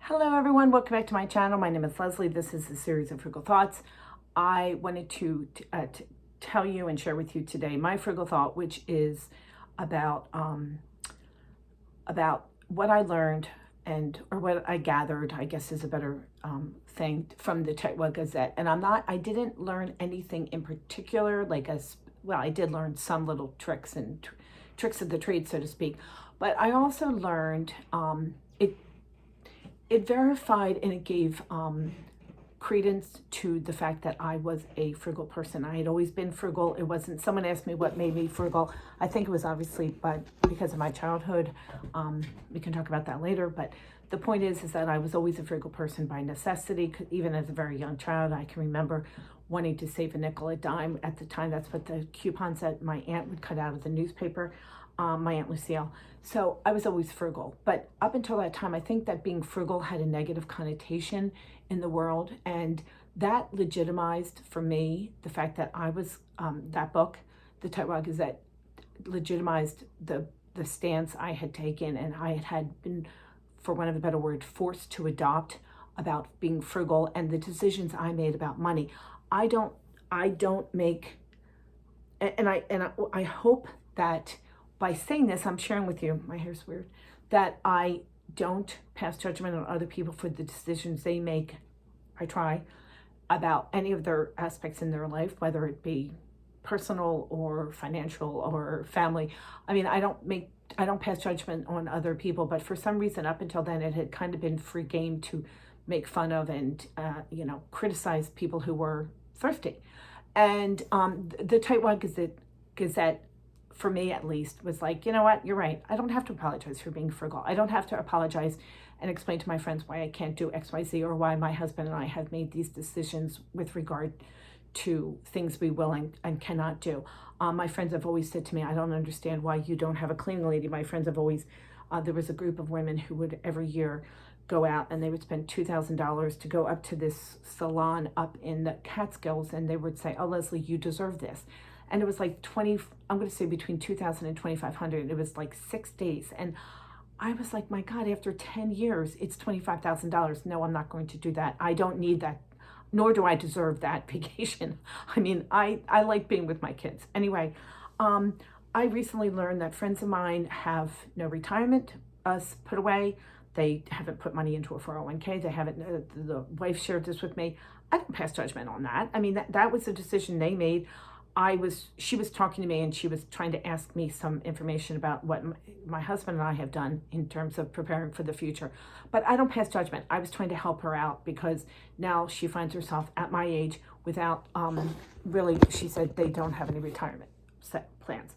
Hello everyone, welcome back to my channel. My name is Leslie. This is a series of frugal thoughts. I wanted to tell you and share with you today my frugal thought, which is about what I learned or what I gathered, I guess is a better thing, from the Tightwad Gazette. And I didn't learn anything in particular, well, I did learn some little tricks and tricks of the trade, so to speak. But I also learned it verified and it gave credence to the fact that I was a frugal person. I had always been frugal. It wasn't, someone asked me what made me frugal. I think it was obviously because of my childhood. We can talk about that later, but the point is that I was always a frugal person by necessity. Even as a very young child, I can remember wanting to save a nickel, a dime. At the time, that's what the coupons that my aunt would cut out of the newspaper, my Aunt Lucille. So I was always frugal. But up until that time, I think that being frugal had a negative connotation in the world. And that legitimized for me the fact that I was, that book, the Tightwad Gazette, legitimized the stance I had taken, and I had been, for want of a better word, forced to adopt about being frugal and the decisions I made about money. I don't make, and I hope that by saying this, I'm sharing with you, my hair's weird, that I don't pass judgment on other people for the decisions they make. I try, about any of their aspects in their life, whether it be personal or financial or family. I mean, I don't pass judgment on other people, but for some reason up until then, it had kind of been free game to make fun of and, criticize people who were thrifty. And the Tightwad Gazette, for me at least, was like, you know what, you're right. I don't have to apologize for being frugal. I don't have to apologize and explain to my friends why I can't do X, Y, Z, or why my husband and I have made these decisions with regard to things we will and cannot do. My friends have always said to me, I don't understand why you don't have a cleaning lady. My friends have always, there was a group of women who would every year go out and they would spend $2,000 to go up to this salon up in the Catskills, and they would say, oh, Leslie, you deserve this. And it was like I'm going to say between 2,000 and 2,500. It was like 6 days. And I was like, my God, after 10 years, it's $25,000. No, I'm not going to do that. I don't need that, nor do I deserve that vacation. I mean, I like being with my kids. Anyway, I recently learned that friends of mine have no retirement put away. They haven't put money into a 401k. They haven't, the wife shared this with me. I don't pass judgment on that. I mean, that was a decision they made. She was talking to me and she was trying to ask me some information about what my husband and I have done in terms of preparing for the future. But I don't pass judgment. I was trying to help her out because now she finds herself at my age without, really, she said they don't have any retirement set plans.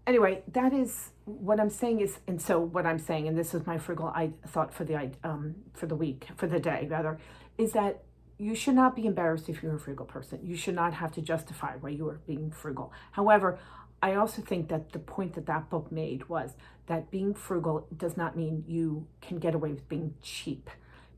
Anyway, that is what I'm saying is, and so what I'm saying, and this is my frugal thought for the day rather, is that you should not be embarrassed if you're a frugal person. You should not have to justify why you are being frugal. However, I also think that the point that book made was that being frugal does not mean you can get away with being cheap.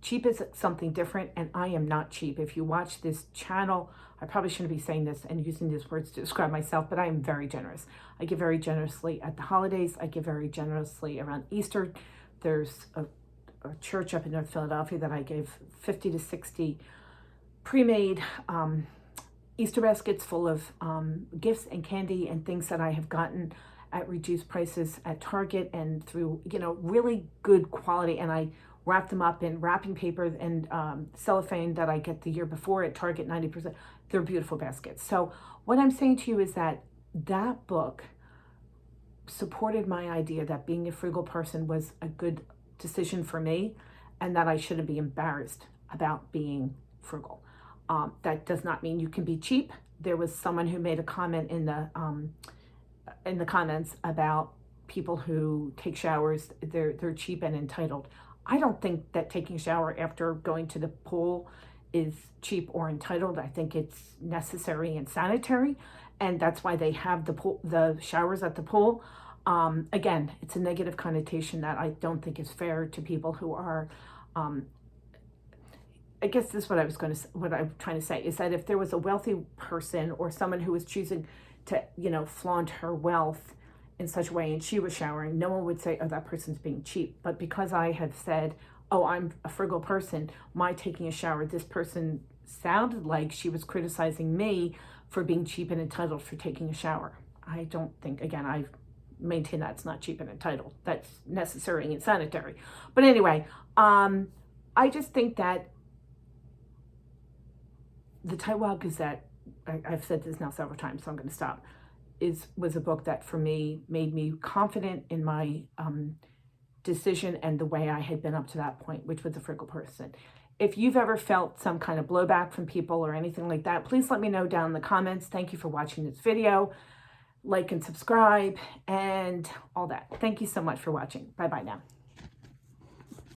Cheap is something different, and I am not cheap. If you watch this channel, I probably shouldn't be saying this and using these words to describe myself, but I am very generous. I give very generously at the holidays. I give very generously around Easter. There's a church up in North Philadelphia that I gave 50 to 60 pre-made Easter baskets full of gifts and candy and things that I have gotten at reduced prices at Target and through, really good quality. And I wrap them up in wrapping paper and cellophane that I get the year before at Target, 90%. They're beautiful baskets. So what I'm saying to you is that book supported my idea that being a frugal person was a good decision for me and that I shouldn't be embarrassed about being frugal. That does not mean you can be cheap. There was someone who made a comment in the comments about people who take showers. They're cheap and entitled. I don't think that taking a shower after going to the pool is cheap or entitled. I think it's necessary and sanitary, and that's why they have the showers at the pool. Again, it's a negative connotation that I don't think is fair to people who are. I guess this is what I'm trying to say is that if there was a wealthy person or someone who was choosing to, flaunt her wealth in such a way and she was showering, no one would say, oh, that person's being cheap. But because I have said oh, I'm a frugal person, my taking a shower, this person sounded like she was criticizing me for being cheap and entitled for taking a shower. I don't think, again, I maintain that's not cheap and entitled. That's necessary and sanitary. But anyway, I just think that the Tightwad Gazette, I've said this now several times, so I'm going to stop, was a book that for me made me confident in my decision and the way I had been up to that point, which was a frugal person. If you've ever felt some kind of blowback from people or anything like that, please let me know down in the comments. Thank you for watching this video. Like and subscribe and all that. Thank you so much for watching. Bye-bye now.